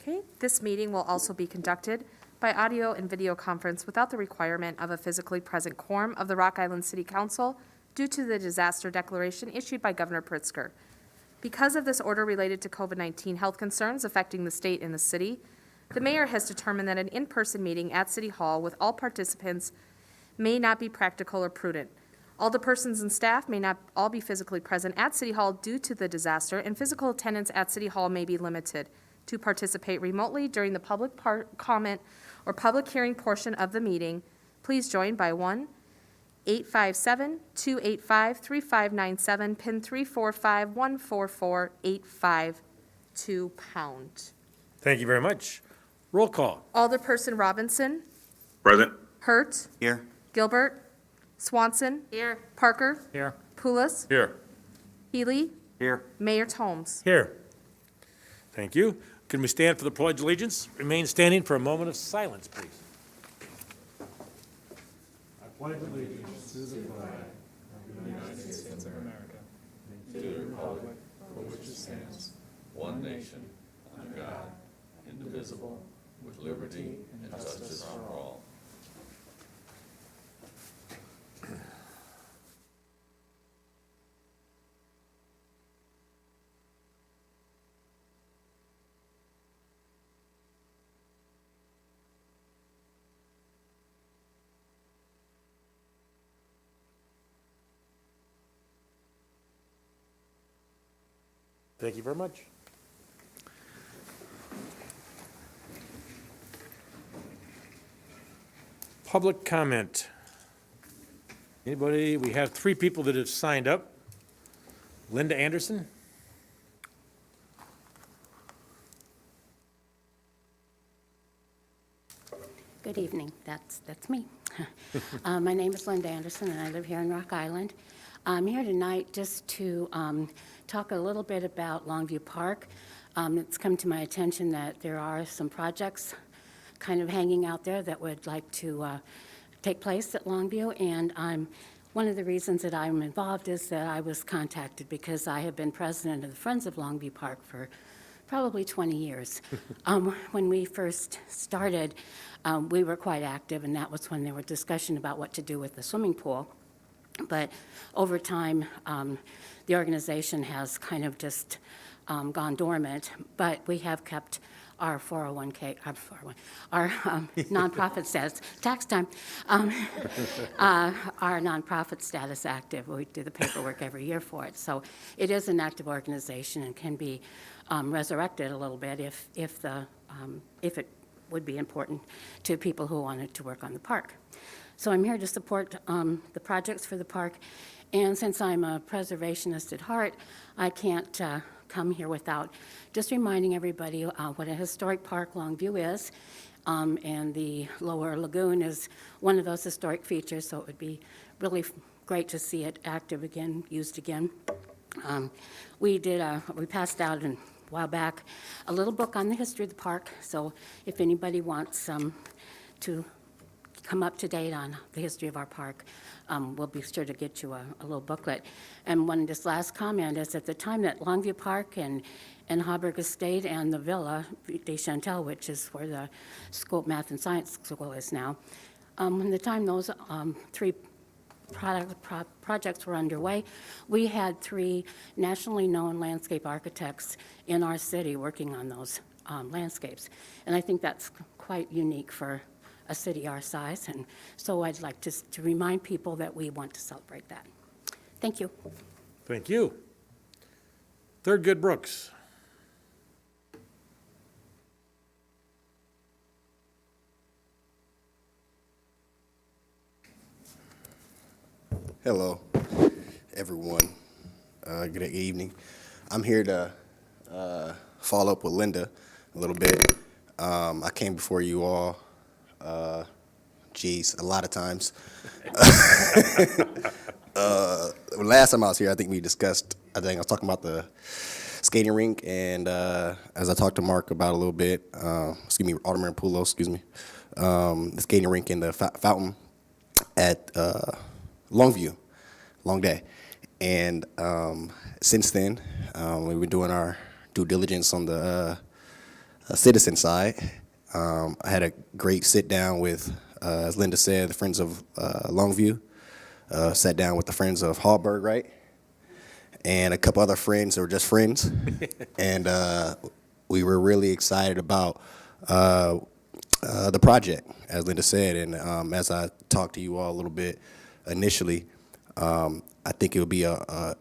Okay, this meeting will also be conducted by audio and video conference without the requirement of a physically present quorum of the Rock Island City Council due to the disaster declaration issued by Governor Pritzker. Because of this order related to COVID-19 health concerns affecting the state and the city, the mayor has determined that an in-person meeting at City Hall with all participants may not be practical or prudent. All the persons and staff may not all be physically present at City Hall due to the disaster, and physical attendance at City Hall may be limited. To participate remotely during the public comment or public hearing portion of the meeting, please join by 1-857-285-3597, PIN 345144852#. Thank you very much. Roll call. Alderperson Robinson. Present. Hurt. Here. Gilbert. Swanson. Here. Parker. Here. Poulos. Here. Healy. Here. Mayor Tomes. Here. Thank you. Can we stand for the Pledge of Allegiance? Remain standing for a moment of silence, please. I pledge allegiance to the flag of the United States of America, and to the republic for which it stands, one nation, under God, indivisible, with liberty and justice for all. Thank you very much. Public comment. Anybody? We have 3 people that have signed up. Linda Anderson. Good evening. That's me. My name is Linda Anderson, and I live here in Rock Island. I'm here tonight just to talk a little bit about Longview Park. It's come to my attention that there are some projects kind of hanging out there that would like to take place at Longview, and one of the reasons that I'm involved is that I was contacted because I have been president of the Friends of Longview Park for probably 20 years. When we first started, we were quite active, and that was when there was discussion about what to do with the swimming pool. But over time, the organization has kind of just gone dormant, but we have kept our 401k, our nonprofit status, tax time, our nonprofit status active. We do the paperwork every year for it. So it is an active organization and can be resurrected a little bit if it would be important to people who wanted to work on the park. So I'm here to support the projects for the park, and since I'm a preservationist at heart, I can't come here without just reminding everybody what a historic park Longview is, and the lower lagoon is one of those historic features, so it would be really great to see it active again, used again. We passed out a while back a little book on the history of the park, so if anybody wants to come up to date on the history of our park, we'll be sure to get you a little booklet. And one just last comment is at the time that Longview Park and Hauberg Estate and the Villa de Chantal, which is where the school, math and science school is now, when the time those 3 projects were underway, we had 3 nationally known landscape architects in our city working on those landscapes. And I think that's quite unique for a city our size, and so I'd like to remind people that we want to celebrate that. Thank you. Thank you. Thurgood Brooks. Hello, everyone. Good evening. I'm here to follow up with Linda a little bit. I came before you all, a lot of times. Last time I was here, I think we discussed, I was talking about the skating rink, and as I talked to Mark about a little bit, Alderman Poulos, the skating rink and the fountain at Longview, long day. And since then, we've been doing our due diligence on the citizen side. I had a great sit down with, as Linda said, the Friends of Longview. Sat down with the Friends of Hallberg, right? And a couple other friends that were just friends. And we were really excited about the project, as Linda said. And as I talked to you all a little bit initially, I think it would be I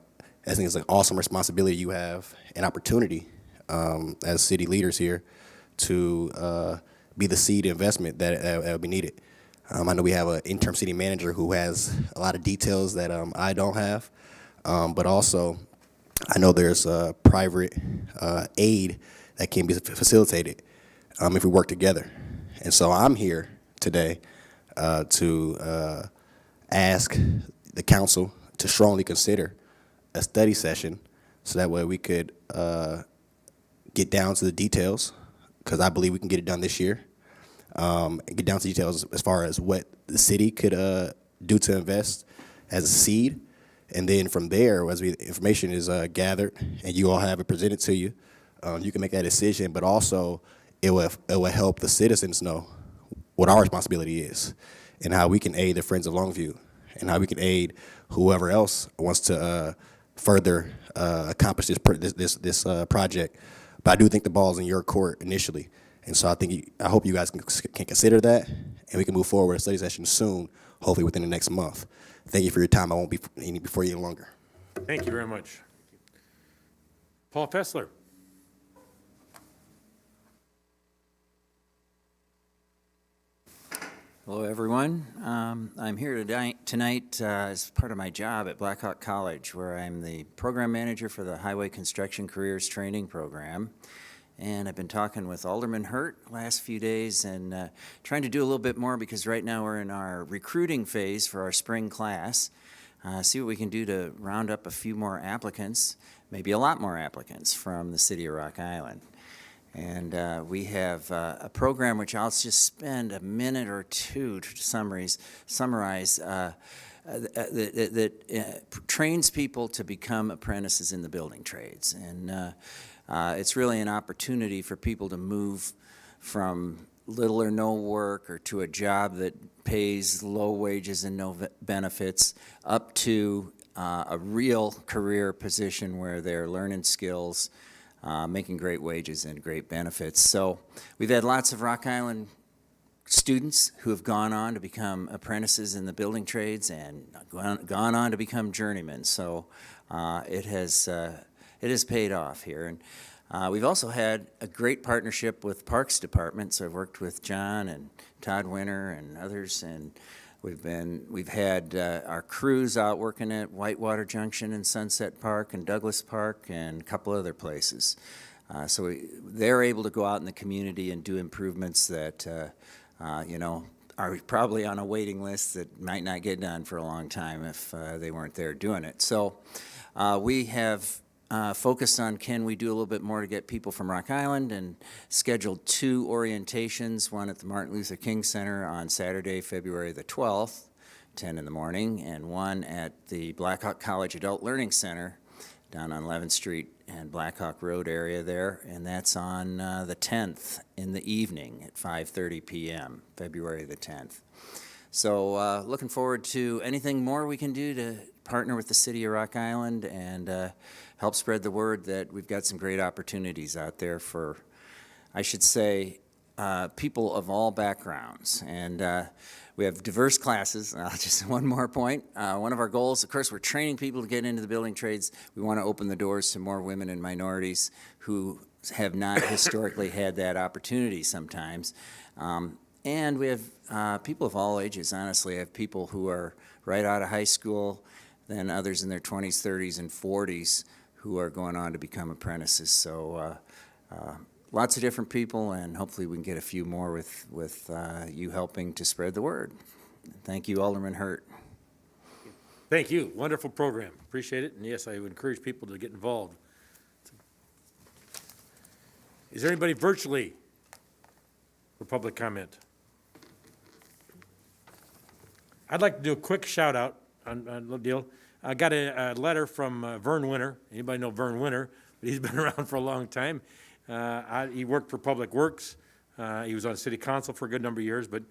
think it's an awesome responsibility you have, an opportunity as city leaders here to be the seed investment that will be needed. I know we have an interim city manager who has a lot of details that I don't have, but also I know there's private aid that can be facilitated if we work together. And so I'm here today to ask the council to strongly consider a study session so that way we could get down to the details, because I believe we can get it done this year. And get down to details as far as what the city could do to invest as a seed. And then from there, as information is gathered and you all have it presented to you, you can make that decision. But also, it will help the citizens know what our responsibility is and how we can aid the Friends of Longview and how we can aid whoever else wants to further accomplish this project. But I do think the ball's in your court initially. And so I hope you guys can consider that, and we can move forward with a study session soon, hopefully within the next month. Thank you for your time. I won't be before you any longer. Thank you very much. Paul Fessler. Hello, everyone. I'm here tonight as part of my job at Blackhawk College, where I'm the program manager for the Highway Construction Careers Training Program. And I've been talking with Alderman Hurt last few days and trying to do a little bit more, because right now we're in our recruiting phase for our spring class. See what we can do to round up a few more applicants, maybe a lot more applicants from the city of Rock Island. And we have a program which I'll just spend a minute or two to summarize that trains people to become apprentices in the building trades. And it's really an opportunity for people to move from little or no work or to a job that pays low wages and no benefits up to a real career position where they're learning skills, making great wages and great benefits. So we've had lots of Rock Island students who have gone on to become apprentices in the building trades and gone on to become journeymen. So it has paid off here. And we've also had a great partnership with Parks Department. So I've worked with John and Todd Winter and others, and we've had our crews out working at Whitewater Junction and Sunset Park and Douglas Park and a couple other places. So they're able to go out in the community and do improvements that are probably on a waiting list that might not get done for a long time if they weren't there doing it. So we have focused on, can we do a little bit more to get people from Rock Island, and scheduled 2 orientations, one at the Martin Luther King Center on Saturday, February the 12th, 10 in the morning, and one at the Blackhawk College Adult Learning Center down on 11th Street and Blackhawk Road area there, and that's on the 10th in the evening at 5:30 p.m., February the 10th. So looking forward to anything more we can do to partner with the city of Rock Island and help spread the word that we've got some great opportunities out there for, I should say, people of all backgrounds. And we have diverse classes. Just one more point. One of our goals, of course, we're training people to get into the building trades. We want to open the doors to more women and minorities who have not historically had that opportunity sometimes. And we have people of all ages, honestly. I have people who are right out of high school, then others in their 20s, 30s, and 40s who are going on to become apprentices. So lots of different people, and hopefully we can get a few more with you helping to spread the word. Thank you, Alderman Hurt. Thank you. Wonderful program. Appreciate it. And yes, I would encourage people to get involved. Is there anybody virtually for public comment? I'd like to do a quick shout out on a little deal. I got a letter from Vern Winter. Anybody know Vern Winter? But he's been around for a long time. He worked for Public Works. He was on city council for a good number of years, but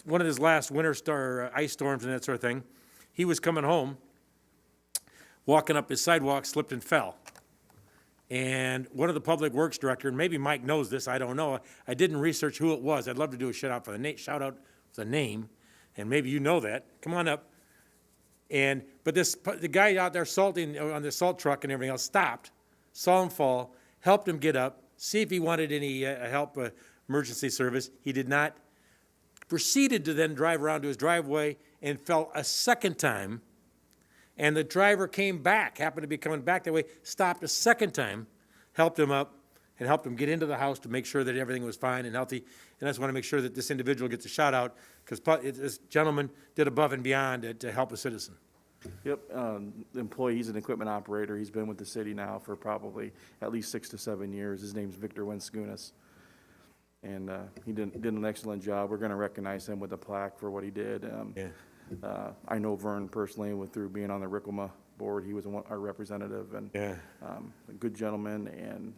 one of his last ice storms and that sort of thing, he was coming home, walking up his sidewalk, slipped and fell. And one of the Public Works director, and maybe Mike knows this, I don't know. I didn't research who it was. I'd love to do a shout out for the name, and maybe you know that. Come on up. But the guy out there salting on the salt truck and everything else stopped, saw him fall, helped him get up, see if he wanted any help, emergency service. He did not. Proceeded to then drive around to his driveway and fell a second time. And the driver came back, happened to be coming back that way, stopped a second time, helped him up, and helped him get into the house to make sure that everything was fine and healthy. And I just want to make sure that this individual gets a shout out, because this gentleman did above and beyond to help a citizen. Yep, the employee, he's an equipment operator. He's been with the city now for probably at least 6 to 7 years. His name's Victor Wenskunas. And he did an excellent job. We're going to recognize him with a plaque for what he did. I know Vern personally through being on the RICLMA board. He was our representative, and a good gentleman. And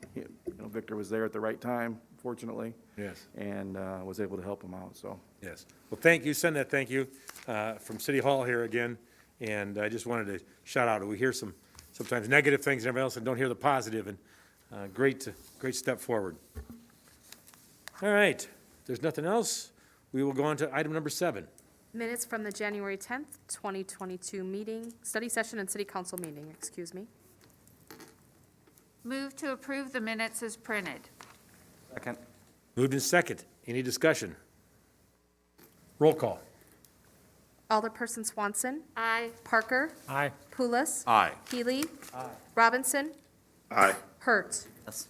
Victor was there at the right time, fortunately. Yes. And was able to help him out. So Yes. Well, thank you. Send that thank you from City Hall here again. And I just wanted to shout out. We hear sometimes negative things and everything else, and don't hear the positive. And great step forward. All right. If there's nothing else, we will go on to item number 7. Minutes from the January 10th, 2022 meeting, study session and city council meeting, excuse me. Move to approve the minutes as printed. second. Moved in second. Any discussion? Roll call. Alderperson Swanson. Aye. Parker. Aye. Pulis. Aye. Healy. Robinson. Aye. Hurt. Yes.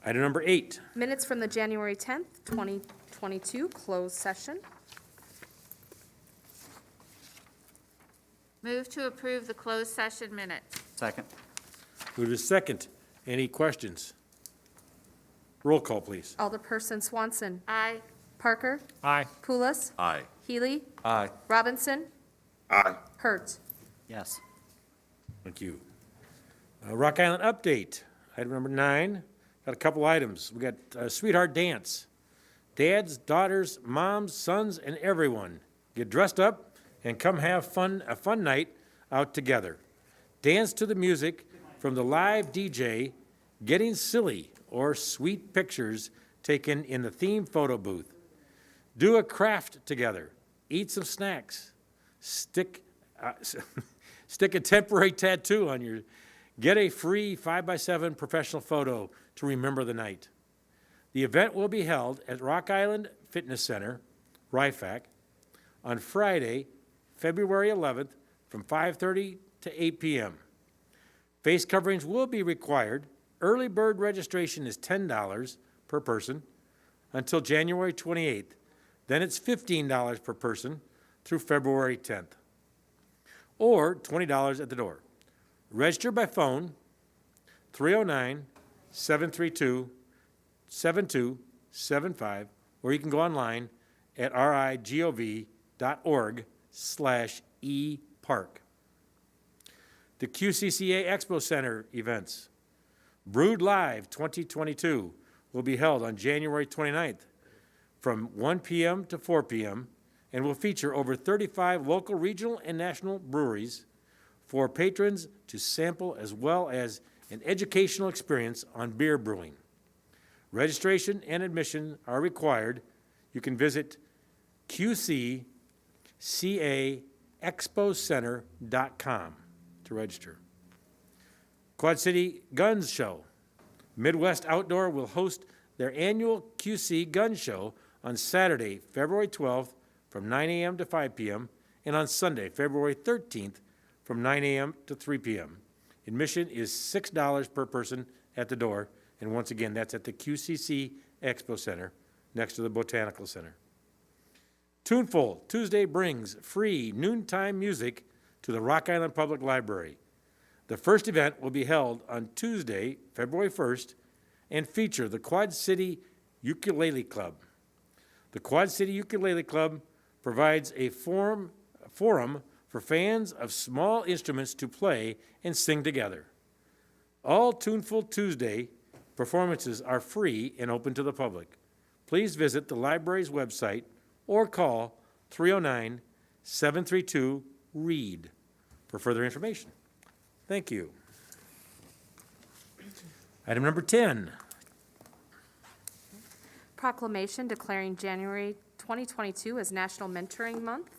Item number 8. Minutes from the January 10th, 2022 closed session. Move to approve the closed session minutes. Second. Moved in second. Any questions? Roll call, please. Alderperson Swanson. Aye. Parker. Aye. Pulis. Aye. Healy. Aye. Robinson. Aye. Hurt. Yes. Thank you. Rock Island update. Item number 9. Got a couple items. We got Sweetheart Dance. Dads, daughters, moms, sons, and everyone get dressed up and come have a fun night out together. Dance to the music from the live DJ, Getting Silly, or sweet pictures taken in the theme photo booth. Do a craft together. Eat some snacks. Stick a temporary tattoo on your. Get a free 5x7 professional photo to remember the night. The event will be held at Rock Island Fitness Center, RIFAC, on Friday, February 11th from 5:30 to 8 p.m. Face coverings will be required. Early bird registration is $10 per person until January 28th. Then it's $15 per person through February 10th, or $20 at the door. Register by phone, 309-732-7275, or you can go online at rigov.org/epark. The QCCA Expo Center events. Brood Live 2022 will be held on January 29th from 1 p.m. to 4 p.m. and will feature over 35 local, regional, and national breweries for patrons to sample, as well as an educational experience on beer brewing. Registration and admission are required. You can visit qccaexpocenter.com to register. Quad City Guns Show. Midwest Outdoor will host their annual QC Gun Show on Saturday, February 12th from 9 a.m. to 5 p.m. and on Sunday, February 13th from 9 a.m. to 3 p.m. Admission is $6 per person at the door, and once again, that's at the QCC Expo Center next to the Botanical Center. Tuneful Tuesday brings free noontime music to the Rock Island Public Library. The first event will be held on Tuesday, February 1st, and feature the Quad City Ukulele Club. The Quad City Ukulele Club provides a forum for fans of small instruments to play and sing together. All Tuneful Tuesday Performances are free and open to the public. Please visit the library's website or call 309-732-READ for further information. Thank you. Item number 10. Proclamation declaring January 2022 as National Mentoring Month.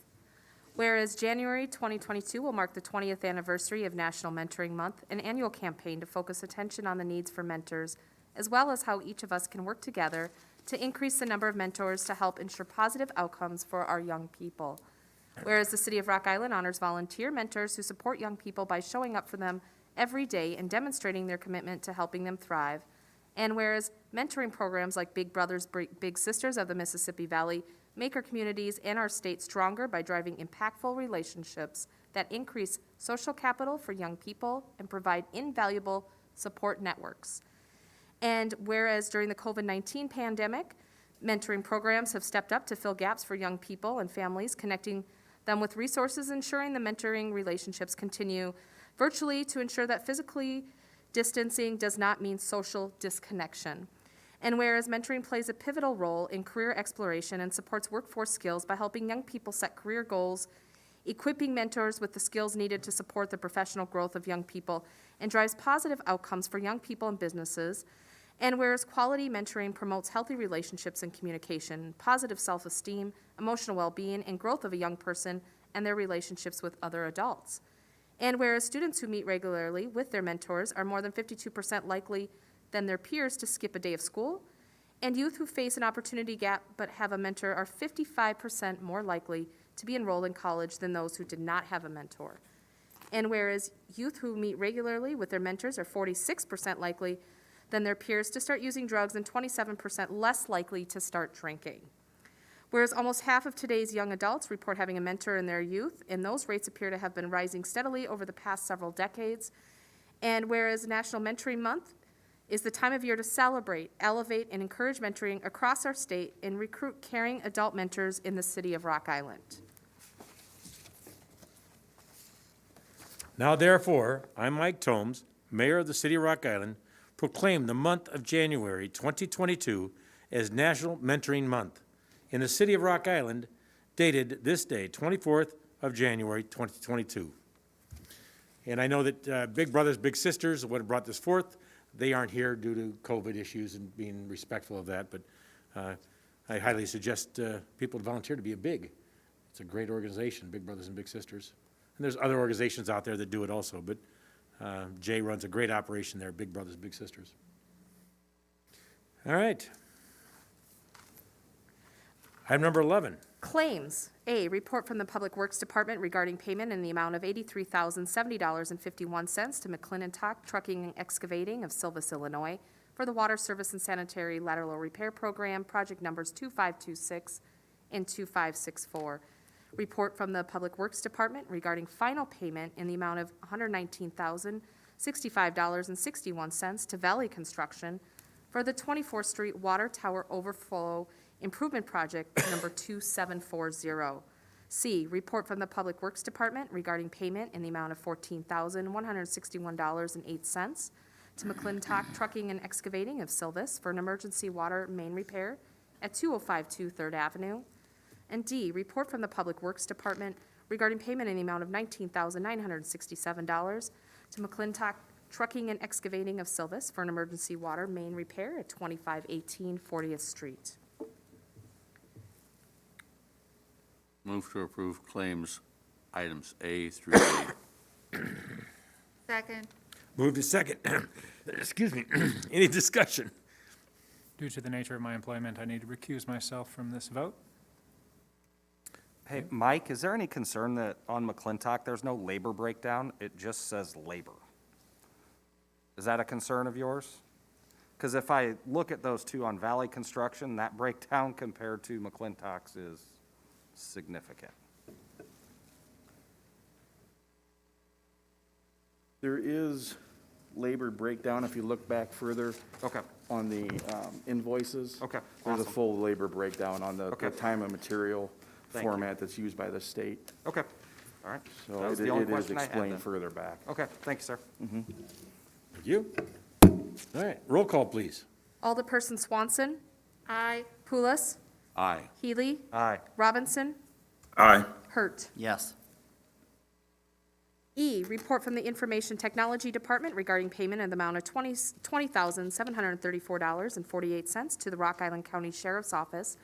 Whereas January 2022 will mark the 20th anniversary of National Mentoring Month, an annual campaign to focus attention on the needs for mentors, as well as how each of us can work together to increase the number of mentors to help ensure positive outcomes for our young people. Whereas the City of Rock Island honors volunteer mentors who support young people by showing up for them every day and demonstrating their commitment to helping them thrive. And whereas mentoring programs like Big Brothers Big Sisters of the Mississippi Valley make our communities and our state stronger by driving impactful relationships that increase social capital for young people and provide invaluable support networks. And whereas during the COVID-19 pandemic, mentoring programs have stepped up to fill gaps for young people and families, connecting them with resources, ensuring the mentoring relationships continue virtually to ensure that physically distancing does not mean social disconnection. And whereas mentoring plays a pivotal role in career exploration and supports workforce skills by helping young people set career goals, equipping mentors with the skills needed to support the professional growth of young people, and drives positive outcomes for young people and businesses. And whereas quality mentoring promotes healthy relationships and communication, positive self-esteem, emotional well-being, and growth of a young person and their relationships with other adults. And whereas students who meet regularly with their mentors are more than 52% likely than their peers to skip a day of school, and youth who face an opportunity gap but have a mentor are 55% more likely to be enrolled in college than those who did not have a mentor. And whereas youth who meet regularly with their mentors are 46% likely than their peers to start using drugs and 27% less likely to start drinking. Whereas almost half of today's young adults report having a mentor in their youth, and those rates appear to have been rising steadily over the past several decades. And whereas National Mentoring Month is the time of year to celebrate, elevate, and encourage mentoring across our state and recruit caring adult mentors in the City of Rock Island. Now therefore, I, Mike Tomes, Mayor of the City of Rock Island, proclaim the month of January 2022 as National Mentoring Month in the City of Rock Island, dated this day, 24th of January 2022. And I know that Big Brothers Big Sisters would have brought this forth. They aren't here due to COVID issues and being respectful of that, but I highly suggest people to volunteer to be a big. It's a great organization, Big Brothers and Big Sisters. And there's other organizations out there that do it also, but Jay runs a great operation there, Big Brothers Big Sisters. All right. Item number 11. Claims. A, report from the Public Works Department regarding payment in the amount of $83,070.51 to McClintock Trucking and Excavating of Silvis, Illinois, for the Water Service and Sanitary Lateral Repair Program, project numbers 2526 and 2564. Report from the Public Works Department regarding final payment in the amount of $119,065.61 to Valley Construction for the 24th Street Water Tower Overflow Improvement Project number 2740. C, report from the Public Works Department regarding payment in the amount of $14,161.08 to McClintock Trucking and Excavating of Silvis for an emergency water main repair at 2052 3rd Avenue. And D, report from the Public Works Department regarding payment in the amount of $19,967 to McClintock Trucking and Excavating of Silvis for an emergency water main repair at 2518 40th Street. Move to approve claims items A through D. Second. Move to second. Excuse me. Any discussion? Due to the nature of my employment, I need to recuse myself from this vote. Hey, Mike, is there any concern that on McClintock, there's no labor breakdown? It just says labor. Is that a concern of yours? Because if I look at those two on Valley Construction, that breakdown compared to McClintock's is significant. There is labor breakdown if you look back further. Okay. On the invoices. Okay, There's a awesome. full labor breakdown on the Okay. time and material Thank you. format that's used by the state. Okay, all right. So That was it the only it is question I had explained then. further back. Okay, thank you, sir. Thank you. All right, roll call, please. Alderperson Swanson. Aye. Pulis. Aye. Healy. Aye. Robinson. Aye. Hurt. Yes. E, report from the Information Technology Department regarding payment in the amount of $20,734.48 to the Rock Island County Sheriff's Office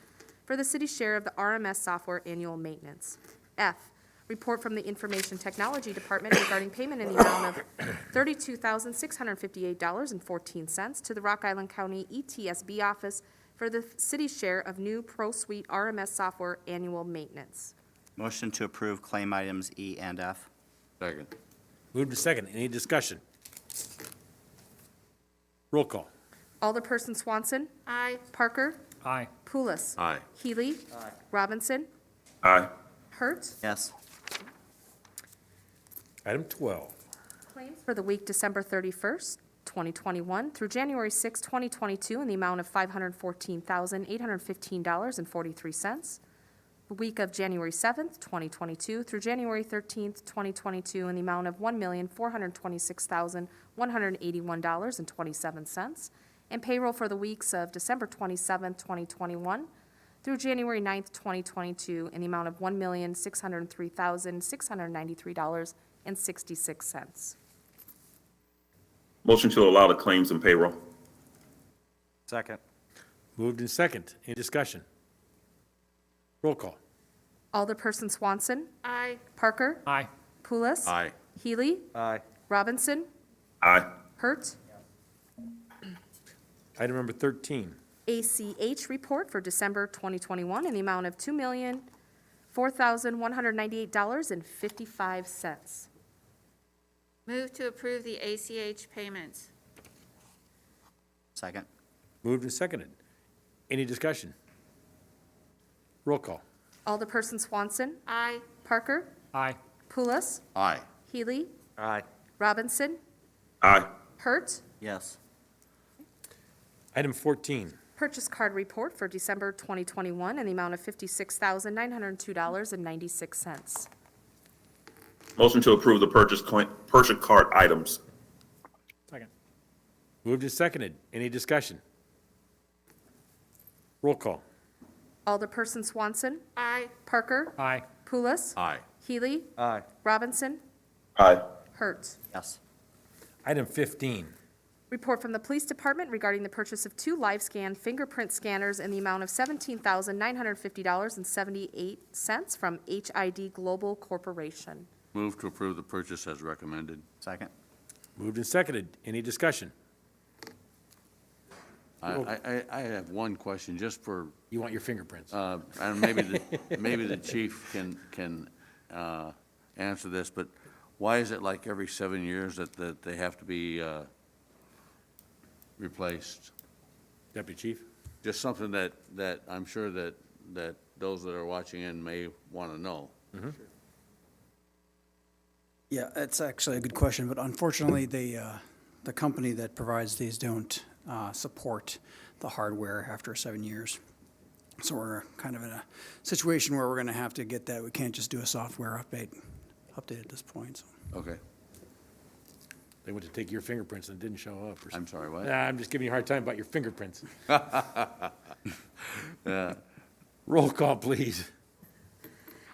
for the city's share of the RMS software annual maintenance. F, report from the Information Technology Department regarding payment in the amount of $32,658.14 to the Rock Island County ETSB Office for the city's share of new ProSuite RMS software annual maintenance. Motion to approve claim items E and F. Second. Moved to second. Any discussion? Roll call. Alderperson Swanson. Aye. Parker. Aye. Pulis. Aye. Healy. Robinson. Aye. Hurt. Yes. Item 12. Claims for the week December 31st, 2021 through January 6, 2022 in the amount of $514,815.43. The week of January 7th, 2022 through January 13th, 2022 in the amount of $1,426,181.27. And payroll for the weeks of December 27th, 2021 through January 9th, 2022 in the amount of $1,603,693.66. Motion to allow the claims and payroll. Second. Moved in second. Any discussion? Roll call. Alderperson Swanson. Aye. Parker. Aye. Pulis. Aye. Healy. Aye. Robinson. Aye. Hurt. Item number 13. ACH report for December 2021 in the amount of $2,004,198.55. Move to approve the ACH payments. Second. Moved and seconded. Any discussion? Roll call. Alderperson Swanson. Aye. Parker. Aye. Pulis. Aye. Healy. Aye. Robinson. Aye. Hurt. Yes. Item 14. Purchase card report for December 2021 in the amount of $56,902.96. Motion to approve the purchase card items. Second. Moved and seconded. Any discussion? Roll call. Alderperson Swanson. Aye. Parker. Aye. Pulis. Aye. Healy. Aye. Robinson. Aye. Hurt. Yes. Item 15. Report from the Police Department regarding the purchase of 2 LiveScan fingerprint scanners in the amount of $17,950.78 from HID Global Corporation. Move to approve the purchase as recommended. Second. Moved and seconded. Any discussion? I have one question, just for, You want your fingerprints? and maybe the chief can answer this, but why is it like every 7 years that they have to be replaced? Deputy Chief? Just something that I'm sure that those that are watching in may want to know. Yeah, that's actually a good question, but unfortunately, the company that provides these don't support the hardware after 7 years. So we're kind of in a situation where we're going to have to get that. We can't just do a software update at this point. So. Okay, They went to take your fingerprints and it didn't show up. Or I'm sorry, what? Nah, I'm just giving you a hard time about your fingerprints. Yeah. Roll call, please.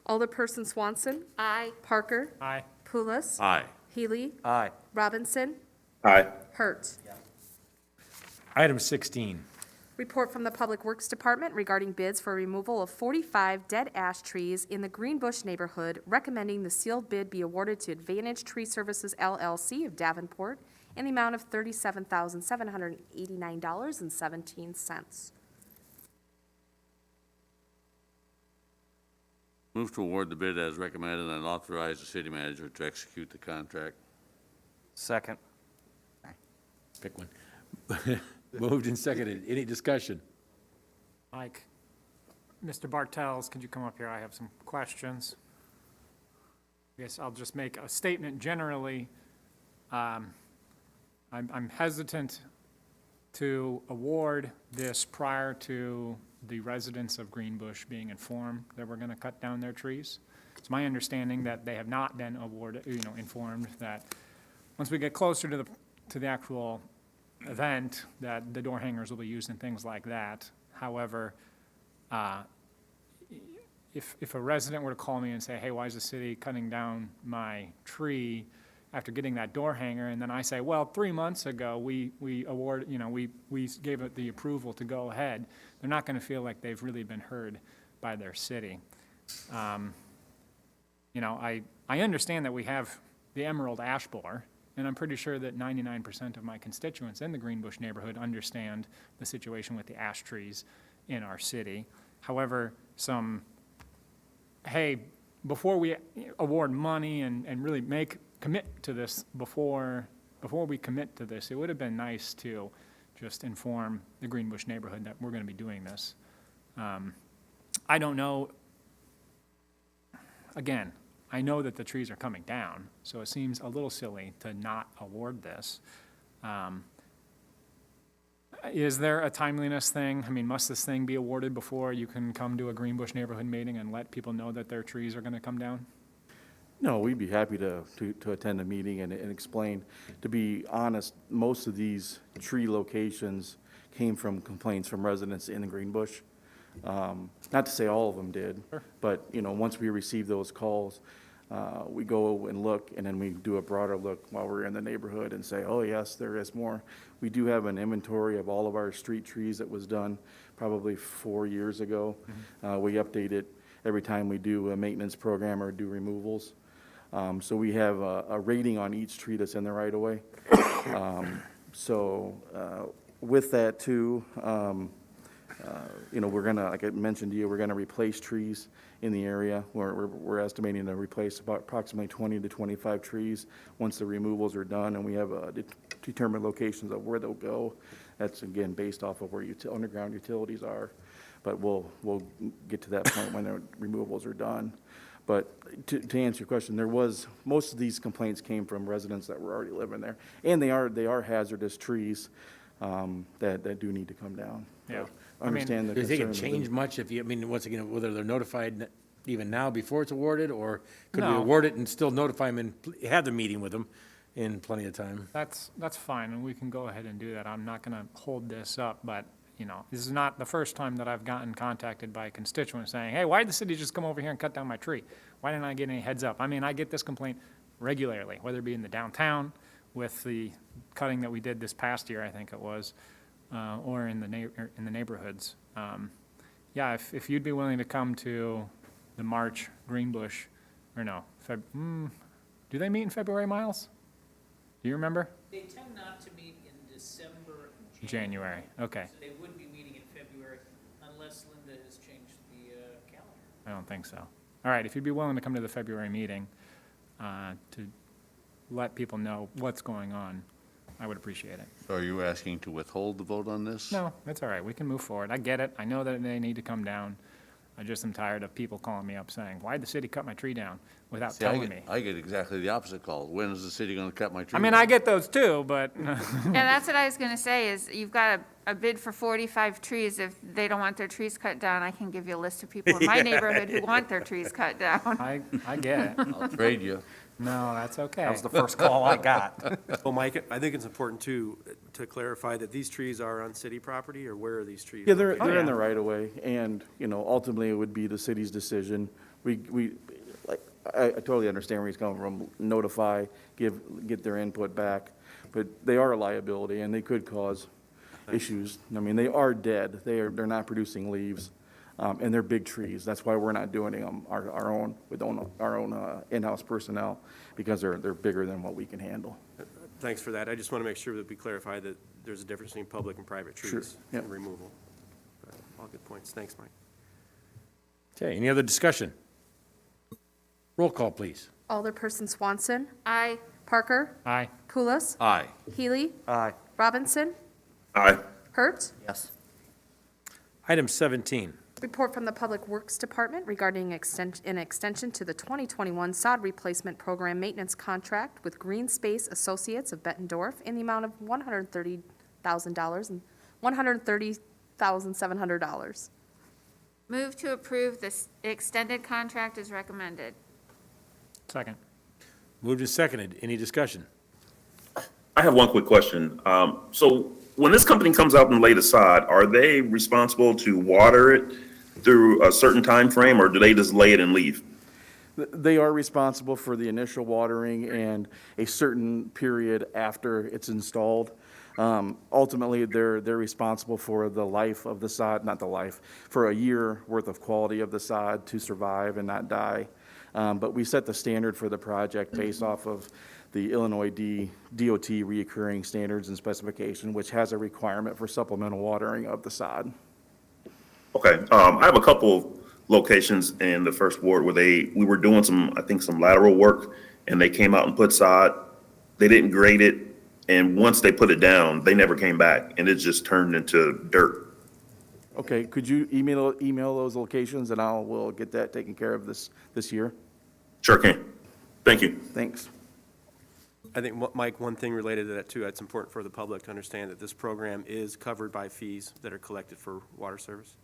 Alderperson Swanson. Aye. Parker. Aye. Pulis. Aye. Healy. Aye. Robinson. Aye. Hurt. Item 16. Report from the Public Works Department regarding bids for removal of 45 dead ash trees in the Greenbush neighborhood, recommending the sealed bid be awarded to Advantage Tree Services LLC of Davenport in the amount of $37,789.17. Move to award the bid as recommended and authorize the city manager to execute the contract. Second. Pick one. Moved and seconded. Any discussion? Mike. Mr. Bartels, could you come up here? I have some questions. I guess I'll just make a statement generally. I'm hesitant to award this prior to the residents of Greenbush being informed that we're going to cut down their trees. It's my understanding that they have not been informed that once we get closer to the actual event that the door hangers will be used and things like that. However, if a resident were to call me and say, hey, why is the city cutting down my tree after getting that door hanger? And then I say, well, 3 months ago, we gave it the approval to go ahead. They're not going to feel like they've really been heard by their city. I understand that we have the emerald ash borer, and I'm pretty sure that 99% of my constituents in the Greenbush neighborhood understand the situation with the ash trees in our city. However, hey, before we award money and really commit to this, before we commit to this, it would have been nice to just inform the Greenbush neighborhood that we're going to be doing this. I don't know, again, I know that the trees are coming down, so it seems a little silly to not award this. Is there a timeliness thing? I mean, must this thing be awarded before you can come to a Greenbush neighborhood meeting and let people know that their trees are going to come down? No, we'd be happy to attend a meeting and explain. To be honest, most of these tree locations came from complaints from residents in the Greenbush. Not to say all of them did, but, once we receive those calls, we go and look, and then we do a broader look while we're in the neighborhood and say, oh, yes, there is more. We do have an inventory of all of our street trees that was done probably 4 years ago. We update it every time we do a maintenance program or do removals. So we have a rating on each tree that's in the right-of-way. With that, too, we're gonna, like I mentioned to you, we're gonna replace trees in the area. We're estimating to replace about approximately 20 to 25 trees once the removals are done, and we have determined locations of where they'll go. That's, again, based off of where underground utilities are. But we'll get to that point when the removals are done. But to answer your question, most of these complaints came from residents that were already living there. And they are hazardous trees that do need to come down. Yeah. Understand the Do you think it concerns of change them. much once again, whether they're notified even now before it's awarded, or could we No. award it and still notify them and have the meeting with them in plenty of time? That's fine, and we can go ahead and do that. I'm not going to hold this up, but, this is not the first time that I've gotten contacted by constituents saying, hey, why did the city just come over here and cut down my tree? Why didn't I get any heads up? I mean, I get this complaint regularly, whether it be in the downtown with the cutting that we did this past year, I think it was, or in the neighborhoods. If you'd be willing to come to the March Greenbush, or no, do they meet in February, Miles? Do you remember? They tend not to meet in December and January, okay. So they would be meeting in February unless Linda has changed the calendar. I don't think so. All right, if you'd be willing to come to the February meeting to let people know what's going on, I would appreciate it. So are you asking to withhold the vote on this? No, it's all right. We can move forward. I get it. I know that they need to come down. I just am tired of people calling me up saying, why'd the city cut my tree down without See, telling me? I get exactly the opposite call. When is the city going to cut my tree? I mean, down? I get those too, but Yeah, that's what I was gonna say, is you've got a bid for 45 trees. If they don't want their trees cut down, I can give you a list of people in my neighborhood who want their trees cut down. I get it. I'll trade you. No, that's okay. That was the first call I got. Well, Mike, I think it's important to clarify that these trees are on city property, or where are these trees? Yeah, they're yeah. in the right-of-way, and, ultimately, it would be the city's decision. I totally understand where he's coming from, notify, get their input back, but they are a liability, and they could cause issues. I mean, they are dead, they're not producing leaves, and they're big trees. That's why we're not doing them our own in-house personnel, because they're bigger than what we can handle. Thanks for that. I just want to make sure that we clarify that there's a difference between public and private Sure, trees yeah. and removal. All good points. Thanks, Mike. Okay, any other discussion? Roll call, please. Alderperson Swanson. Aye. Parker. Aye. Pulos. Aye. Healy. Aye. Robinson. Aye. Hurt. Yes. Item 17. Report from the Public Works Department regarding an extension to the 2021 sod replacement program maintenance contract with Green Space Associates of Bettendorf in the amount of $130,000 and $130,700. Move to approve this extended contract as recommended. Second. Moved and seconded. Any discussion? I have one quick question. So when this company comes out and lay the sod, are they responsible to water it through a certain time frame, or do they just lay it and leave? They are responsible for the initial watering and a certain period after it's installed. Ultimately, they're responsible for the life of the sod, not the life, for a year worth of quality of the sod to survive and not die. But we set the standard for the project based off of the Illinois DOT reoccurring standards and specification, which has a requirement for supplemental watering of the sod. Okay, I have a couple locations in the first ward where we were doing some lateral work, and they came out and put sod. They didn't grade it, and once they put it down, they never came back, and it just turned into dirt. Okay, could you email those locations, and we'll get that taken care of this year? Sure can. Thank you. Thanks. I think, Mike, one thing related to that too, it's important for the public to understand that this program is covered by fees that are collected for water service.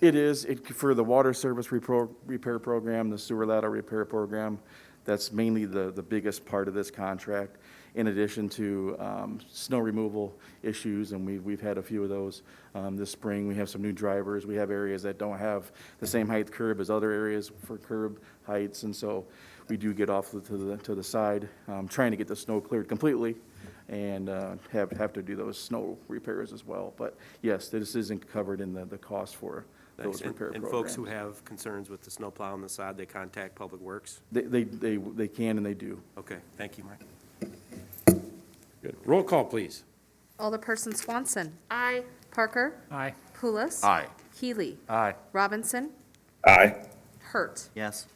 It is, for the water service repair program, the sewer lateral repair program, that's mainly the biggest part of this contract, in addition to snow removal issues, and we've had a few of those this spring. We have some new drivers. We have areas that don't have the same height curb as other areas for curb heights, and so we do get off to the side, trying to get the snow cleared completely, and have to do those snow repairs as well. But yes, this isn't covered in the cost for those repair programs. And folks who have concerns with the snowplow on the side, they contact Public Works? They can and they do. Okay, thank you, Mike. Good. Roll call, please. Alderperson Swanson. Aye. Parker. Aye. Pulis. Aye. Healy. Aye. Robinson. Aye. Hurt. Yes.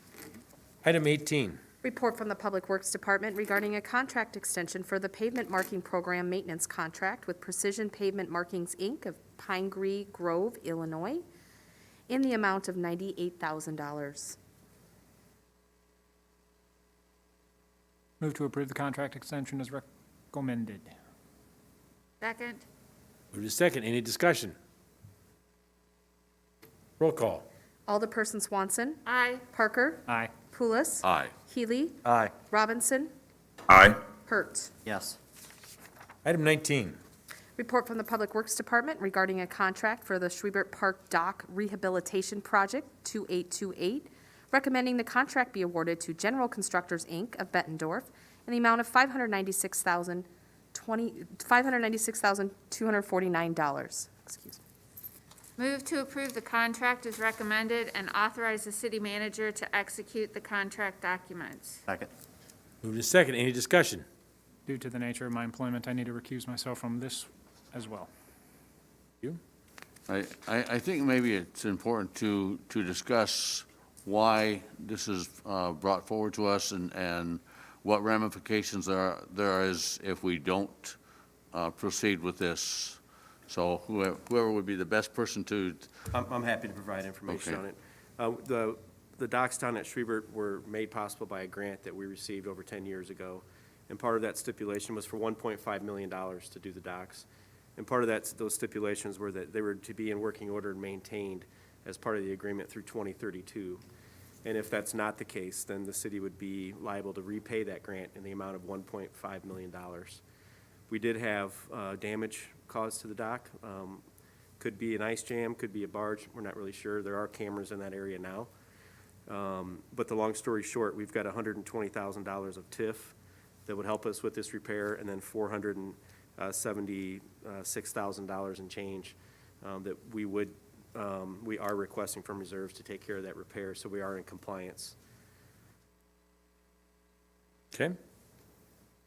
Item 18. Report from the Public Works Department regarding a contract extension for the pavement marking program maintenance contract with Precision Pavement Markings, Inc. of Pingree Grove, Illinois, in the amount of $98,000. Move to approve the contract extension as recommended. Second. Move to second. Any discussion? Roll call. Alderperson Swanson. Aye. Parker. Aye. Pulis. Aye. Healy. Aye. Robinson. Aye. Hurt. Yes. Item 19. Report from the Public Works Department regarding a contract for the Schwiebert Park Dock Rehabilitation Project 2828, recommending the contract be awarded to General Constructors, Inc. of Bettendorf in the amount of $596,249. Excuse me. Move to approve the contract as recommended and authorize the city manager to execute the contract documents. Second. Move to second. Any discussion? Due to the nature of my employment, I need to recuse myself from this as well. You? I think maybe it's important to discuss why this is brought forward to us and what ramifications there is if we don't proceed with this. So whoever would be the best person to. I'm happy to provide information Okay. on it. The docks down at Schwiebert were made possible by a grant that we received over 10 years ago. And part of that stipulation was for $1.5 million to do the docks. And part of those stipulations were that they were to be in working order and maintained as part of the agreement through 2032. And if that's not the case, then the city would be liable to repay that grant in the amount of $1.5 million. We did have damage caused to the dock. Could be an ice jam, could be a barge, we're not really sure. There are cameras in that area now. But the long story short, we've got $120,000 of Tiff that would help us with this repair, and then $476,000 in change that we are requesting from reserves to take care of that repair, so we are in compliance. Okay.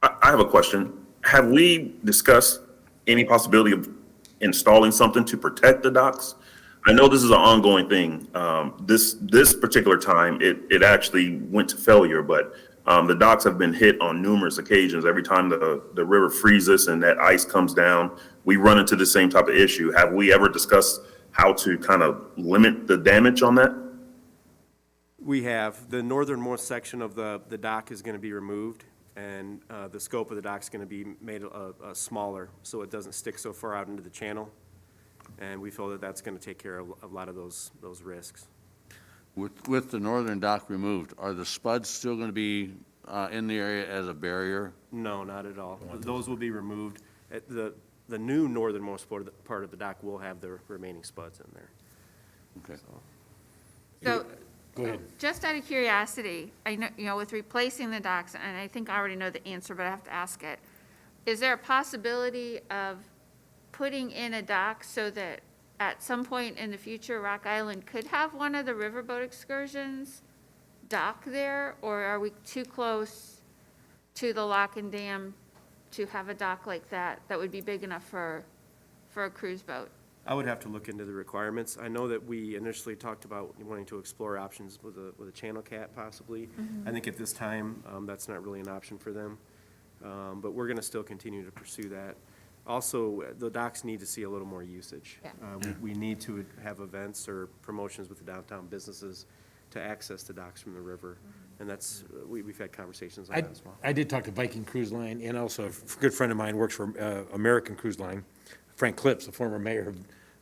I have a question. Have we discussed any possibility of installing something to protect the docks? I know this is an ongoing thing. This particular time, it actually went to failure, but the docks have been hit on numerous occasions. Every time the river freezes and that ice comes down, we run into the same type of issue. Have we ever discussed how to kind of limit the damage on that? We have. The northernmost section of the dock is going to be removed, and the scope of the dock is going to be made smaller so it doesn't stick so far out into the channel. And we feel that that's going to take care of a lot of those risks. With the northern dock removed, are the spuds still going to be in the area as a barrier? No, not at all. Those will be removed. The new northernmost part of the dock will have the remaining spuds in there. Okay. So, Go ahead. just out of curiosity, I know, with replacing the docks, and I think I already know the answer, but I have to ask it. Is there a possibility of putting in a dock so that at some point in the future, Rock Island could have one of the riverboat excursions dock there? Or are we too close to the lock and dam to have a dock like that would be big enough for a cruise boat? I would have to look into the requirements. I know that we initially talked about wanting to explore options with a channel cat possibly. I think at this time, that's not really an option for them. But we're gonna still continue to pursue that. Also, the docks need to see a little more usage. Yeah. We need to have events or promotions with the downtown businesses to access the docks from the river. And that's, we've had conversations on that as well. I did talk to Viking Cruise Line, and also a good friend of mine works for American Cruise Line, Frank Clips, the former mayor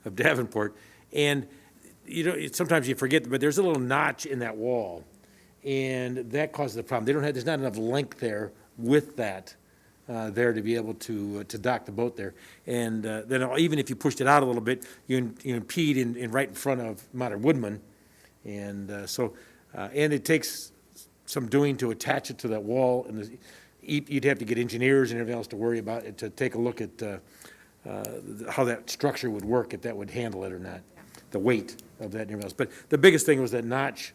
of Davenport. And, you know, sometimes you forget, but there's a little notch in that wall, and that causes a problem. There's not enough length there with that there to be able to dock the boat there. And then even if you pushed it out a little bit, you impede in right in front of Modern Woodman. And and it takes some doing to attach it to that wall, and you'd have to get engineers and everything else to worry about it, to take a look at how that structure would work, if that would handle it or not, the weight of that and everything else. But the biggest thing was that notch,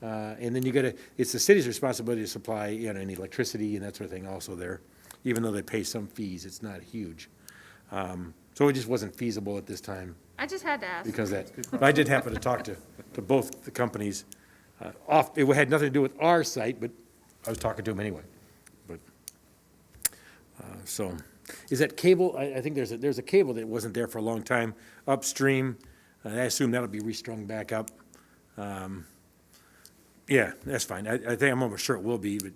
and then it's the city's responsibility to supply, any electricity and that sort of thing also there, even though they pay some fees, it's not huge. So it just wasn't feasible at this time. I just had to ask. Because of that. But I did happen to talk to both the companies. It had nothing to do with our site, but I was talking to them anyway. But, so, is that cable, I think there's a cable that wasn't there for a long time upstream. I assume that'll be restrung back up. Yeah, that's fine. I'm almost sure it will be, but.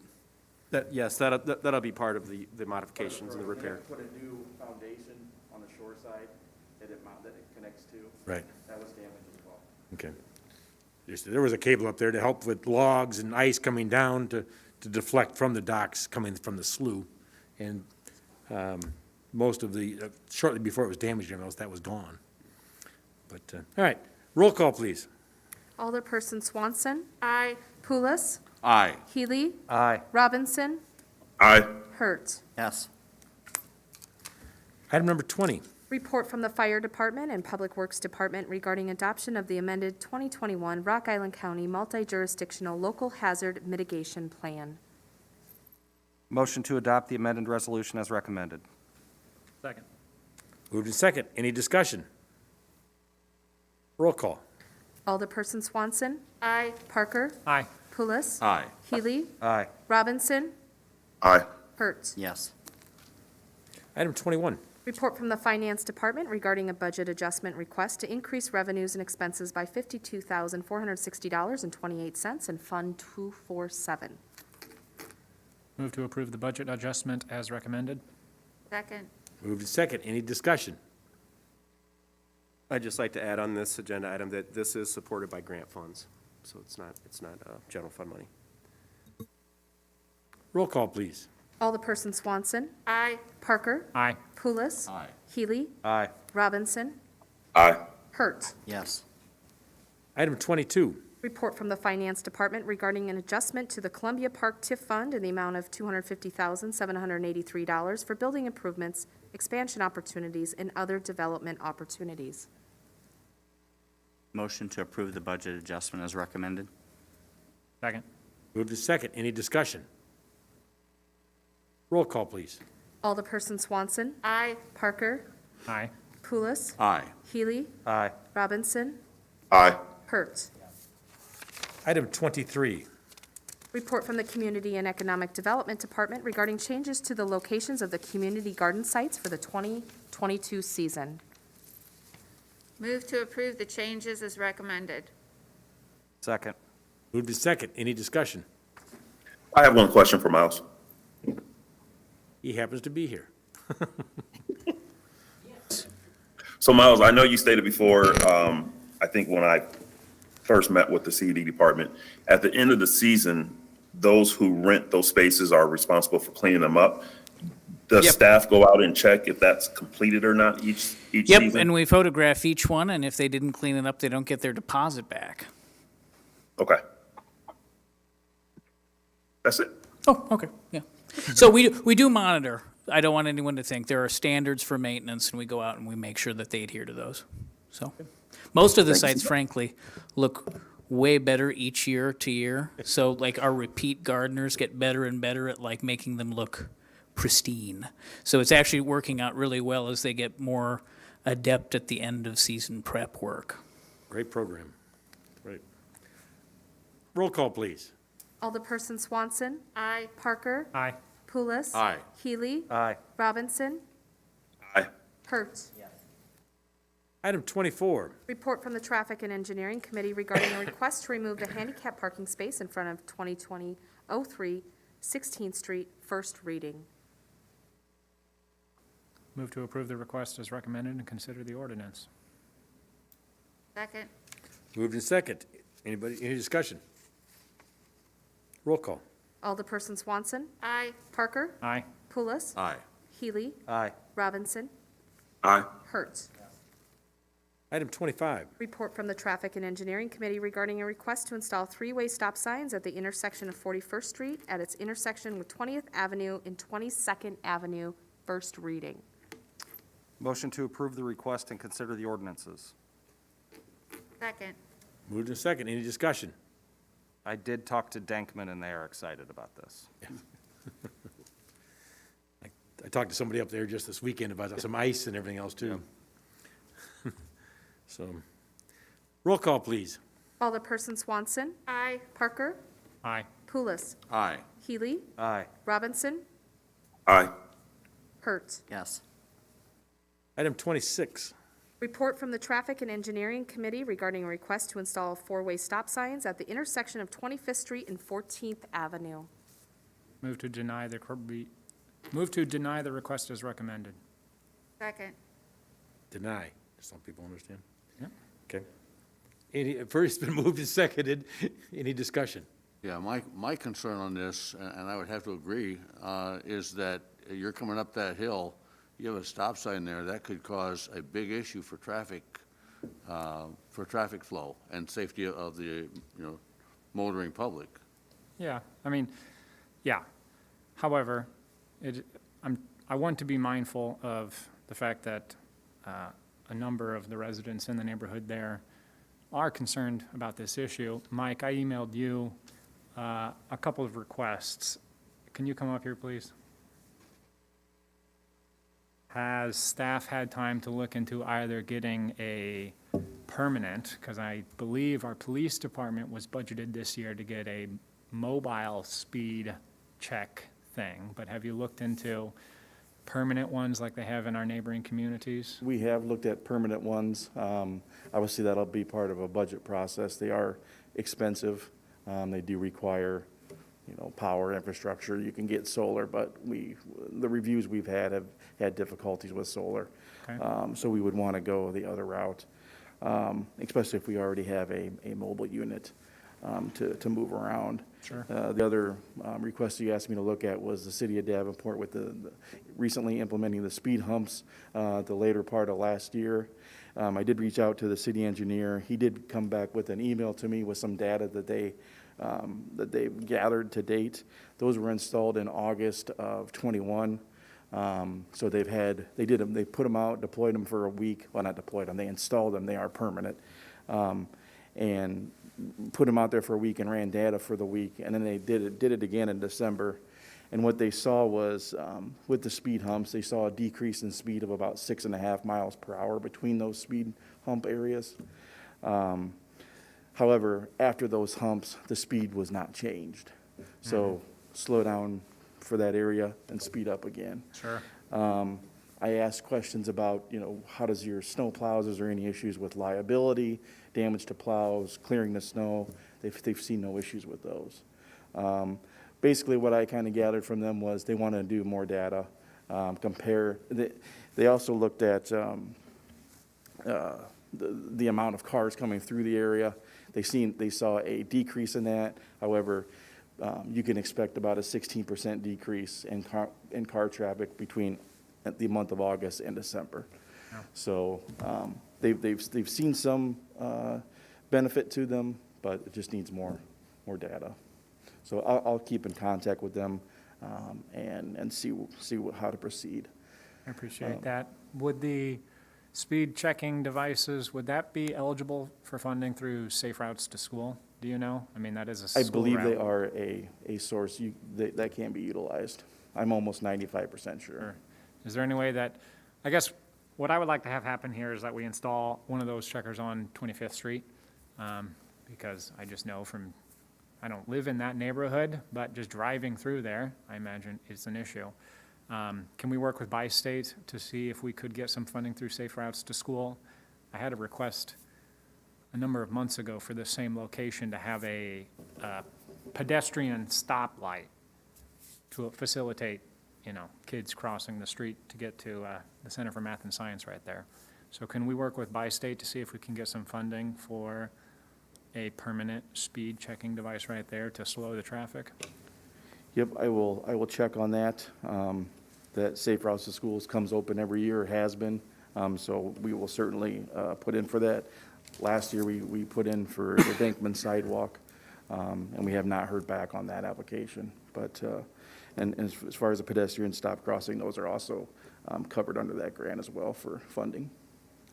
Yes, that'll be part of the modifications and the repair. Put a new foundation on the shore side that it connects to. Right. That was damaged as well. Okay. There was a cable up there to help with logs and ice coming down to deflect from the docks coming from the slough. And most of shortly before it was damaged, that was gone. But, all right, roll call, please. Alderperson Swanson. Aye. Pulis. Aye. Healy. Aye. Robinson. Aye. Hurt. Yes. Item number 20. Report from the Fire Department and Public Works Department regarding adoption of the amended 2021 Rock Island County Multi-Jurisdictional Local Hazard Mitigation Plan. Motion to adopt the amended resolution as recommended. Second. Moved and second. Any discussion? Roll call. Alderperson Swanson. Aye. Parker. Aye. Pulis. Aye. Healy. Aye. Robinson. Aye. Hurt. Yes. Item 21. Report from the Finance Department regarding a budget adjustment request to increase revenues and expenses by $52,460.28 in Fund 247. Move to approve the budget adjustment as recommended. Second. Moved and second. Any discussion? I'd just like to add on this agenda item that this is supported by grant funds, so it's not general fund money. Roll call, please. Alderperson Swanson. Aye. Parker. Aye. Pulis. Aye. Healy. Aye. Robinson. Aye. Hurt. Yes. Item 22. Report from the Finance Department regarding an adjustment to the Columbia Park TIF Fund in the amount of $250,783 for building improvements, expansion opportunities, and other development opportunities. Motion to approve the budget adjustment as recommended. Second. Moved and second. Any discussion? Roll call, please. Alderperson Swanson. Aye. Parker. Aye. Pulis. Aye. Healy. Aye. Robinson. Aye. Hurt. Item 23. Report from the Community and Economic Development Department regarding changes to the locations of the community garden sites for the 2022 season. Move to approve the changes as recommended. Second. Moved and second. Any discussion? I have one question for Miles. He happens to be here. So Miles, I know you stated before, I think when I first met with the CD department, at the end of the season, those who rent those spaces are responsible for cleaning them up. Does Yep. staff go out and check if that's completed or not each Yep, season? and we photograph each one, and if they didn't clean it up, they don't get their deposit back. Okay. That's it. Oh, okay, yeah. So we do monitor. I don't want anyone to think there are standards for maintenance, and we go out and we make sure that they adhere to those. So, most of the sites, frankly, look way better each year to year. So like our repeat gardeners get better and better at like making them look pristine. So it's actually working out really well as they get more adept at the end of season prep work. Great program. Great. Roll call, please. Alderperson Swanson. Aye. Parker. Aye. Pulis. Aye. Healy. Aye. Robinson. Aye. Hurt. Item 24, Report from the Traffic and Engineering Committee regarding a request to remove the handicap parking space in front of 2020-03 16th Street, first reading. Move to approve the request as recommended and consider the ordinance. Second. moved in second. Anybody, any discussion? Roll call. Alderperson Swanson. Aye. Parker. Aye. Pulis. Aye. Healy. Aye. Robinson. Aye. Hurt. Item 25, Report from the Traffic and Engineering Committee regarding a request to install three-way stop signs at the intersection of 41st Street at its intersection with 20th Avenue and 22nd Avenue, first reading. Motion to approve the request and consider the ordinances. Second. moved in second. Any discussion? I did talk to Denkman, and they are excited about this. I talked to somebody up there just this weekend about some ice and everything else, too. So, roll call, please. Alderperson Swanson. Aye. Parker. Aye. Pulis. Aye. Healy. Aye. Robinson. Aye. Hurt. Yes. Item 26, Report from the Traffic and Engineering Committee regarding a request to install four-way stop signs at the intersection of 25th Street and 14th Avenue. Move to deny the, move to deny the request as recommended. Second. deny. Some people understand? Yeah. Okay. First, it's been moved and seconded. Any discussion? Yeah, my concern on this, and I would have to agree, is that you're coming up that hill, you have a stop sign there, that could cause a big issue for traffic flow and safety of the, motoring public. Yeah, I mean, yeah. However, I want to be mindful of the fact that a number of the residents in the neighborhood there are concerned about this issue. Mike, I emailed you a couple of requests. Can you come up here, please? Has staff had time to look into either getting a permanent, because I believe our police department was budgeted this year to get a mobile speed check thing, but have you looked into permanent ones like they have in our neighboring communities? We have looked at permanent ones. Obviously, that'll be part of a budget process. They are expensive. They do require, power infrastructure. You can get solar, but the reviews we've had have had difficulties with solar. Okay. So we would want to go the other route, especially if we already have a mobile unit to move around. Sure. The other request you asked me to look at was the city of Davenport with the recently implementing the speed humps the later part of last year. I did reach out to the city engineer. He did come back with an email to me with some data that they've gathered to date. Those were installed in August of '21. So they put them out, deployed them for a week. Well, not deployed them, they installed them. They are permanent. And put them out there for a week and ran data for the week, and then they did it again in December. And what they saw was, with the speed humps, they saw a decrease in speed of about 6.5 miles per hour between those speed hump areas. However, after those humps, the speed was not changed. So slow down for that area and speed up again. Sure. I asked questions about, how does your snow plows, is there any issues with liability, damage to plows, clearing the snow? They've seen no issues with those. Basically, what I kind of gathered from them was they want to do more data, compare. They also looked at the amount of cars coming through the area. They saw a decrease in that. However, you can expect about a 16% decrease in car traffic between the month of August and December. So they've seen some benefit to them, but it just needs more data. So I'll keep in contact with them and see how to proceed. I appreciate that. Would the speed checking devices, would that be eligible for funding through Safe Routes to School? Do you know? I mean, that is a school I believe they route. are a source that can be utilized. I'm almost 95% sure. Is there any way that, I guess, what I would like to have happen here is that we install one of those checkers on 25th Street, because I just know from, I don't live in that neighborhood, but just driving through there, I imagine it's an issue. Can we work with Bi-State to see if we could get some funding through Safe Routes to School? I had a request a number of months ago for this same location to have a pedestrian stoplight to facilitate, kids crossing the street to get to the Center for Math and Science right there. So can we work with Bi-State to see if we can get some funding for a permanent speed checking device right there to slow the traffic? Yep, I will check on that. That Safe Routes to Schools comes open every year, has been, so we will certainly put in for that. Last year, we put in for the Bankman sidewalk, and we have not heard back on that application. But, and as far as the pedestrian stop crossing, those are also covered under that grant as well for funding.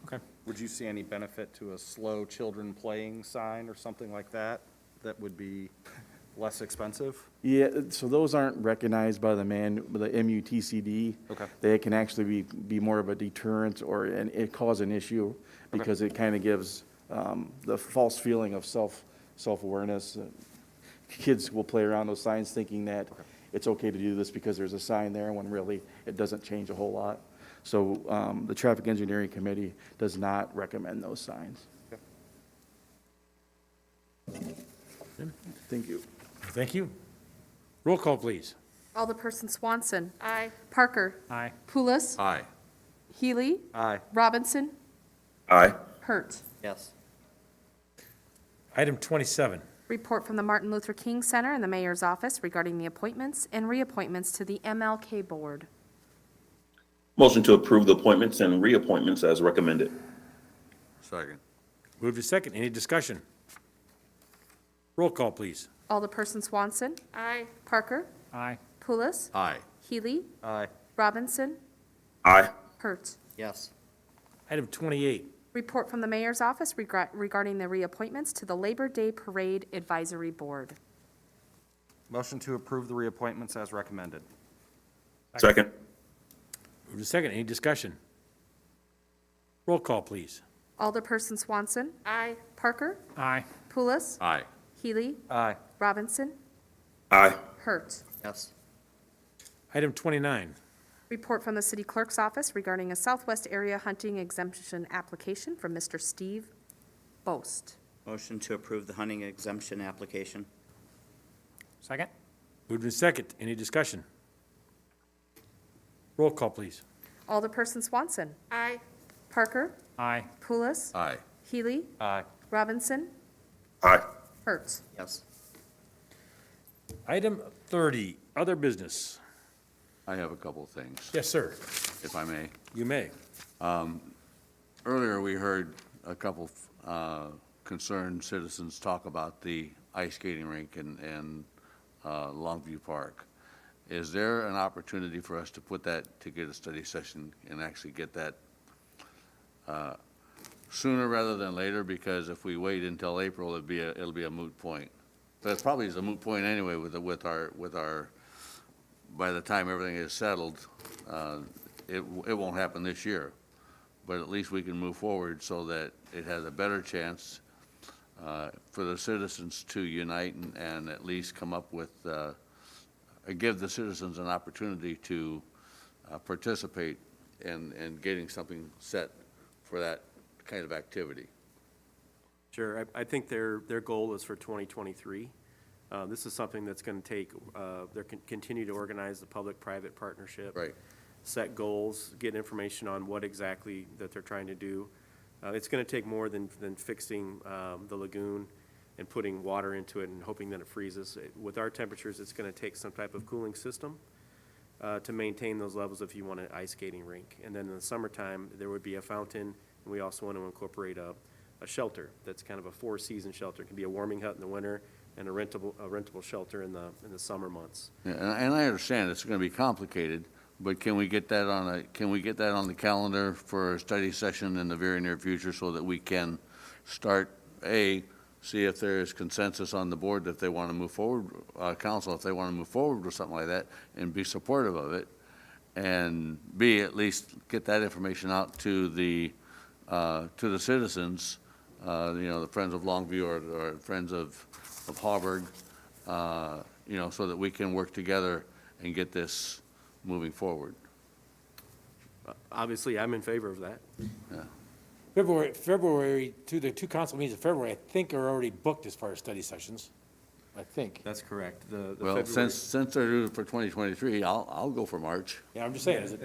Okay. Would you see any benefit to a slow children playing sign or something like that, that would be less expensive? Yeah, so those aren't recognized by the MUTCD. Okay. They can actually be more of a deterrent and it cause an issue because it kind of gives the false feeling of self-awareness. Kids will play around those signs thinking that it's okay to do this because there's a sign there, when really it doesn't change a whole lot. So the Traffic Engineering Committee does not recommend those signs. Thank you. Thank you. Roll call, please. Alderperson Swanson. Aye. Parker. Aye. Pulis. Aye. Healy. Aye. Robinson. Aye. Hurt. Yes. Item 27. Report from the Martin Luther King Center and the Mayor's Office regarding the appointments and reappointments to the MLK Board. Motion to approve the appointments and reappointments as recommended. Second. Move to second. Any discussion? Roll call, please. Alderperson Swanson. Aye. Parker. Aye. Pulis. Aye. Healy. Aye. Robinson. Aye. Hurt. Yes. Item 28. Report from the Mayor's Office regarding the reappointments to the Labor Day Parade Advisory Board. Motion to approve the reappointments as recommended. Second. Move to second. Any discussion? Roll call, please. Alderperson Swanson. Aye. Parker. Aye. Pulis. Aye. Healy. Aye. Robinson. Aye. Hurt. Yes. Item 29. Report from the City Clerk's Office regarding a Southwest Area Hunting Exemption application from Mr. Steve Boast. Motion to approve the hunting exemption application. Second? Moved in second. Any discussion? Roll call, please. Alderperson Swanson. Aye. Parker. Aye. Pulis. Aye. Healy. Aye. Robinson. Aye. Hurt. Yes. Item 30, other business. I have a couple of things, Yes, sir. if I may. You may. Earlier, we heard a couple concerned citizens talk about the ice skating rink and Longview Park. Is there an opportunity for us to put that, to get a study session and actually get that sooner rather than later? Because if we wait until April, it'll be a moot point. But it probably is a moot point anyway with our by the time everything is settled, it won't happen this year. But at least we can move forward so that it has a better chance for the citizens to unite and at least come up with, give the citizens an opportunity to participate in getting something set for that kind of activity. Sure, I think their goal is for 2023. This is something that's going to take, they're continue to organize the public-private partnership. Right. Set goals, get information on what exactly that they're trying to do. It's going to take more than fixing the lagoon. and putting water into it and hoping that it freezes. With our temperatures, it's going to take some type of cooling system to maintain those levels if you want an ice skating rink. And then in the summertime, there would be a fountain, and we also want to incorporate a shelter that's kind of a four-season shelter. It can be a warming hut in the winter and a rentable shelter in the summer months. Yeah, and I understand it's going to be complicated, but can we get that on the calendar for a study session in the very near future so that we can start, see if there is consensus on the board if they want to move forward, council if they want to move forward with something like that, and be supportive of it, and B, at least get that information out to the citizens, the Friends of Longview or Friends of Harburg, so that we can work together and get this moving forward. Obviously, I'm in favor of that. Yeah. February, the two council meetings in February, I think are already booked as far as study sessions. I think. That's correct. Well, since they're due for 2023, I'll go for March. Yeah, I'm just saying, is it?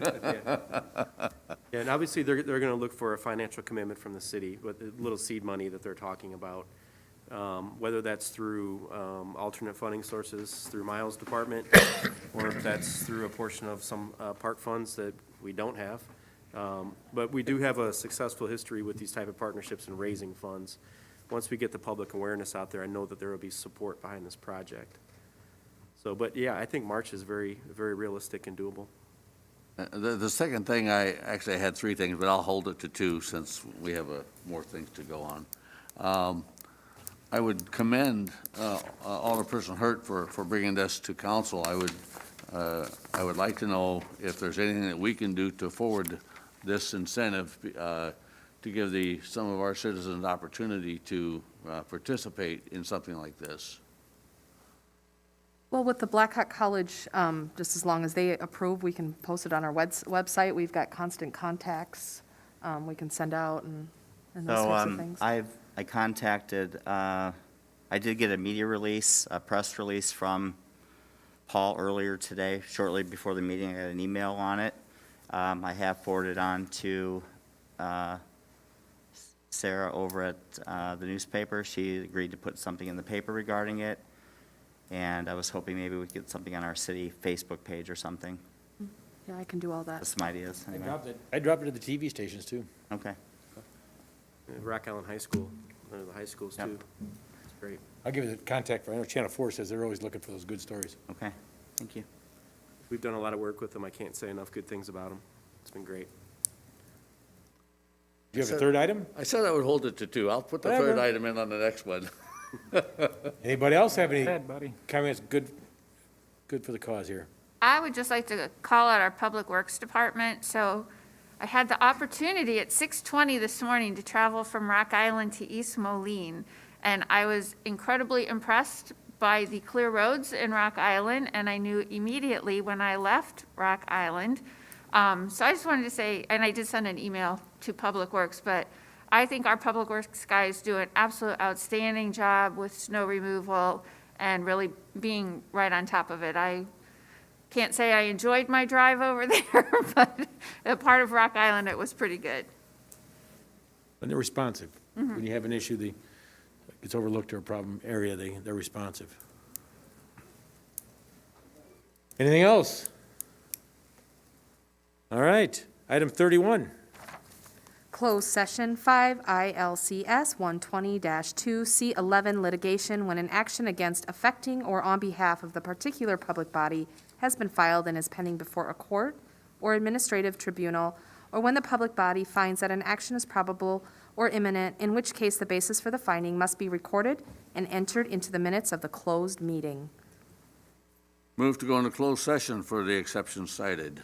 Yeah, and obviously, they're going to look for a financial commitment from the city, with the little seed money that they're talking about, whether that's through alternate funding sources, through Miles' department, or if that's through a portion of some park funds that we don't have. But we do have a successful history with these type of partnerships and raising funds. Once we get the public awareness out there, I know that there will be support behind this project. So, but yeah, I think March is very, very realistic and doable. The second thing, I had three things, but I'll hold it to two since we have more things to go on. I would commend Alderperson Hurt for bringing this to council. I would like to know if there's anything that we can do to forward this incentive to give some of our citizens opportunity to participate in something like this. Well, with the Blackhawk College, just as long as they approve, we can post it on our website. We've got constant contacts we can send out and those sorts of things. I contacted, I did get a media release, a press release from Paul earlier today, shortly before the meeting. I got an email on it. I have forwarded on to Sarah over at the newspaper. She agreed to put something in the paper regarding it. And I was hoping maybe we could get something on our city Facebook page or something. Yeah, I can do all that. Just some ideas, anyway. I dropped it at the TV stations too. Okay. Rock Island High School, one of the high schools too. It's great. I'll give you the contact for, I know Channel 4 says they're always looking for those good stories. Okay, thank you. We've done a lot of work with them. I can't say enough good things about them. It's been great. Do you have a third item? I said I would hold it to two. I'll put the third item in on the next one. Anybody else have any Go ahead, buddy. comments? Good for the cause here. I would just like to call out our Public Works Department. So I had the opportunity at 6:20 this morning to travel from Rock Island to East Moline, and I was incredibly impressed by the clear roads in Rock Island, and I knew immediately when I left Rock Island. So I just wanted to say, and I did send an email to Public Works, but I think our Public Works guys do an absolute outstanding job with snow removal and really being right on top of it. I can't say I enjoyed my drive over there, but a part of Rock Island, it was pretty good. And they're responsive. When you have an issue that gets overlooked or a problem area, they're responsive. Anything else? All right, item 31. Closed session 5 ILCS 120-2C11 litigation when an action against affecting or on behalf of the particular public body has been filed and is pending before a court or administrative tribunal, or when the public body finds that an action is probable or imminent, in which case the basis for the finding must be recorded and entered into the minutes of the closed meeting. Move to go into closed session for the exceptions cited.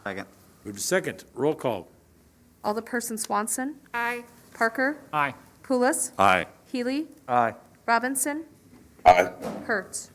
Second. Move to second. Roll call. Alderperson Swanson. Aye. Parker. Aye. Pulis. Aye. Healy. Aye. Robinson. Aye. Hertz.